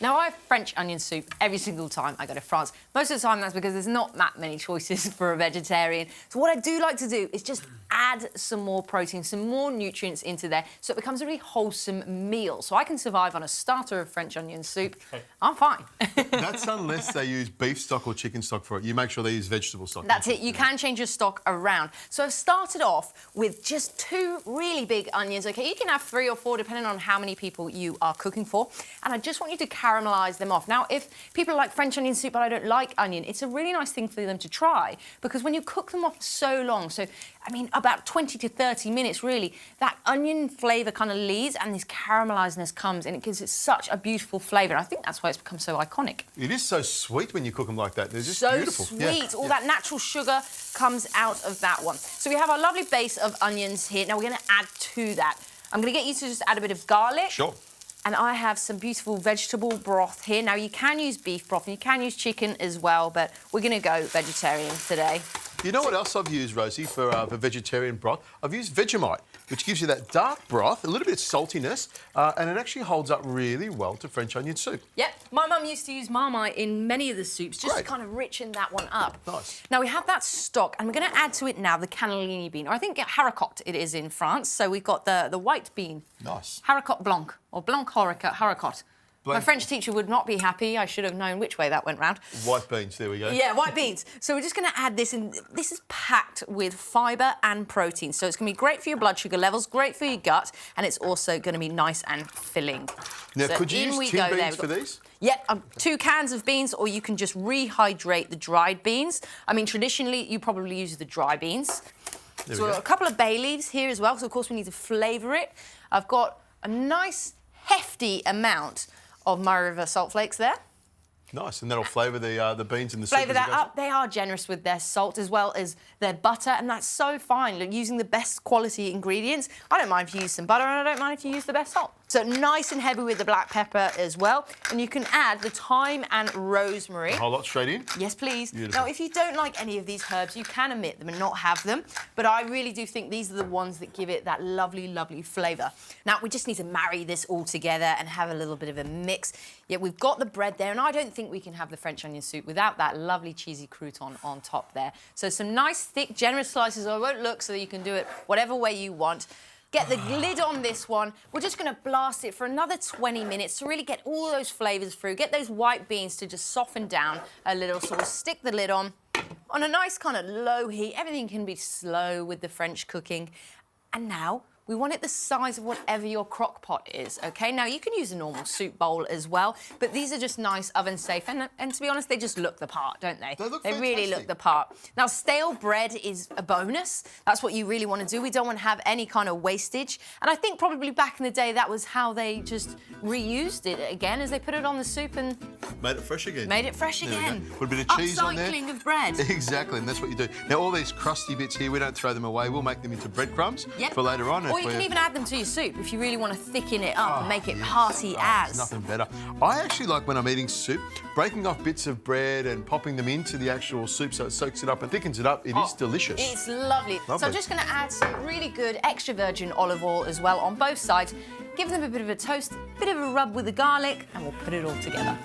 Now, I have French onion soup every single time I go to France. Most of the time, that's because there's not that many choices for a vegetarian. So what I do like to do is just add some more protein, some more nutrients into there, so it becomes a really wholesome meal. So I can survive on a starter of French onion soup. I'm fine. That's unless they use beef stock or chicken stock for it. You make sure they use vegetable stock. That's it. You can change your stock around. So I've started off with just 2 really big onions, OK? You can have 3 or 4, depending on how many people you are cooking for. And I just want you to caramelise them off. Now, if people like French onion soup but I don't like onion, it's a really nice thing for them to try, because when you cook them off so long, so, I mean, about 20 to 30 minutes, really, that onion flavour kind of leaves and this caramelisness comes, and it gives it such a beautiful flavour. I think that's why it's become so iconic. It is so sweet when you cook them like that. They're just so beautiful. Sweet. Yeah. All that natural sugar comes out of that one. So we have our lovely base of onions here. Now we're going to add to that. I'm going to get you to just add a bit of garlic. Sure. And I have some beautiful vegetable broth here. Now, you can use beef broth and you can use chicken as well, but we're going to go vegetarian today. You know what else I've used, Rosie, for vegetarian broth? I've used Vegemite, which gives you that dark broth, a little bit of saltiness, and it actually holds up really well to French onion soup. Yep. My mum used to use Marmite in many of the soups just to kind of richen that one up. Nice. Now, we have that stock, and we're going to add to it now the cannellini bean, or I think haricot it is in France. So we've got the white bean. Nice. Haricot blanc, or blanc haricot. My French teacher would not be happy. I should have known which way that went round. White beans, there we go. Yeah, white beans. So we're just going to add this in. This is packed with fibre and protein. So it's going to be great for your blood sugar levels, great for your gut, and it's also going to be nice and filling. Now, so could you use tin beans for these? Yep, 2 cans of beans, or you can just rehydrate the dried beans. I mean, traditionally, you probably use the dry beans. So we've got a couple of bay leaves here as well, so of course we need to flavour it. I've got a nice, hefty amount of Murray River salt flakes there. Nice, and that'll flavour the beans in the soup. Flavour that up. They are generous with their salt as well as their butter, and that's so fine. Look, using the best quality ingredients. I don't mind if you use some butter, and I don't mind if you use the best salt. So nice and heavy with the black pepper as well. And you can add the thyme and rosemary. A whole lot straight in? Yes, please. Beautiful. Now, if you don't like any of these herbs, you can omit them and not have them. But I really do think these are the ones that give it that lovely, lovely flavour. Now, we just need to marry this all together and have a little bit of a mix. Yeah, we've got the bread there, and I don't think we can have the French onion soup without that lovely cheesy crouton on top there. So some nice, thick, generous slices. I won't look so that you can do it whatever way you want. Get the lid on this one. We're just going to blast it for another 20 minutes to really get all those flavours through, get those white beans to just soften down a little. So we'll stick the lid on a nice kind of low heat. Everything can be slow with the French cooking. And now we want it the size of whatever your crock pot is, OK? Now, you can use a normal soup bowl as well, but these are just nice oven safe. And to be honest, they just look the part, don't they? They really look the part. Now, stale bread is a bonus. That's what you really want to do. We don't want to have any kind of wastage. And I think probably back in the day, that was how they just reused it again, as they put it on the soup and made it fresh again. Made it fresh again. Put a bit of cheese on there. Upcycling of bread. Exactly, and that's what you do. Now, all these crusty bits here, we don't throw them away. We'll make them into breadcrumbs for later on. Or you can even add them to your soup if you really want to thicken it up and make it hearty as. There's nothing better. I actually like, when I'm eating soup, breaking off bits of bread and popping them into the actual soup so it soaks it up and thickens it up. It is delicious. It's lovely. So I'm just going to add some really good extra virgin olive oil as well on both sides. Give them a bit of a toast, a bit of a rub with the garlic, and we'll put it all together.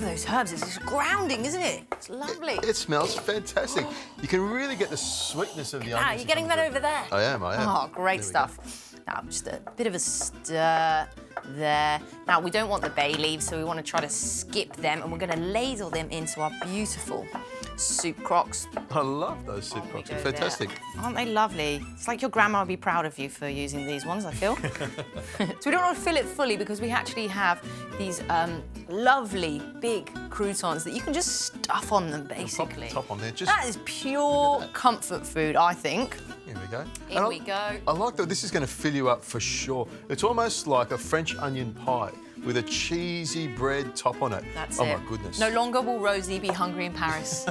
Those herbs, it's just grounding, isn't it? It's lovely. It smells fantastic. You can really get the sweetness of the onions. You're getting that over there. I am. Oh, great stuff. Now, just a bit of a stir there. Now, we don't want the bay leaves, so we want to try to skip them, and we're going to ladle them into our beautiful soup crocks. I love those soup crocks. They're fantastic. Aren't they lovely? It's like your grandma would be proud of you for using these ones, I feel. So we don't want to fill it fully because we actually have these lovely big croutons that you can just stuff on them, basically. Top on there. That is pure comfort food, I think. Here we go. Here we go. I like that this is going to fill you up for sure. It's almost like a French onion pie. with a cheesy bread top on it. That's oh it. My goodness. No longer will Rosie be hungry in Paris.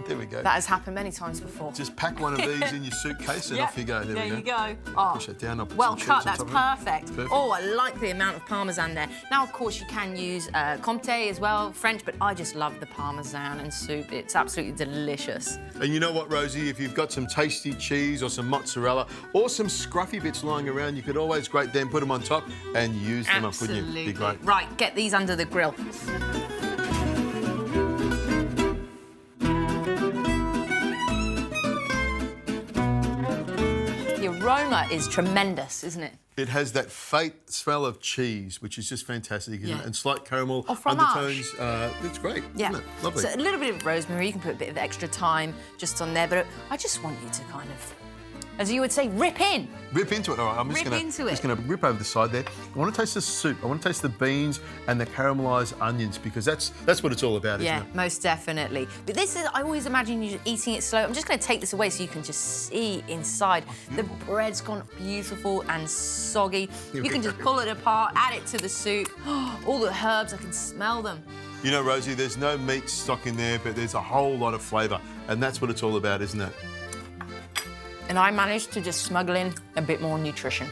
There we go. That has happened many times before. Just pack one of these in your suitcase and off you go. There we go. Oh, push it down. I'll put well some cut, cheese on that's top of it. perfect. Oh, I like the amount of Parmesan there. Now, of course, you can use Comte as well, French, but I just love the Parmesan and soup. It's absolutely delicious. And you know what, Rosie? If you've got some tasty cheese or some mozzarella or some scruffy bits lying around, you could always grate them, put them on top and use them up, wouldn't you? Absolutely. Be great. Right, get these under the grill. The aroma is tremendous, isn't it? It has that faint smell of cheese, which is just fantastic, isn't Yeah. it? And slight caramel Or fromage. undertones. It's great, Yeah. isn't it? Lovely. So a little bit of rosemary, you can put a bit of extra thyme just on there, but I just want you to kind of, as you would say, rip in. Rip into it. All right, I'm just Rip going into it. to rip over the side there. I want to taste the soup. I want to taste the beans and the caramelised onions because that's what it's all about, Yeah, isn't it? most definitely. But this is, I always imagine you eating it slow. I'm just going to take this away so you can just see inside. The bread's gone beautiful and soggy. You can just pull it apart, add it to the soup. All the herbs, I can smell them. You know, Rosie, there's no meat stock in there, but there's a whole lot of flavour, and that's what it's all about, isn't it? And I managed to just smuggle in a bit more nutrition.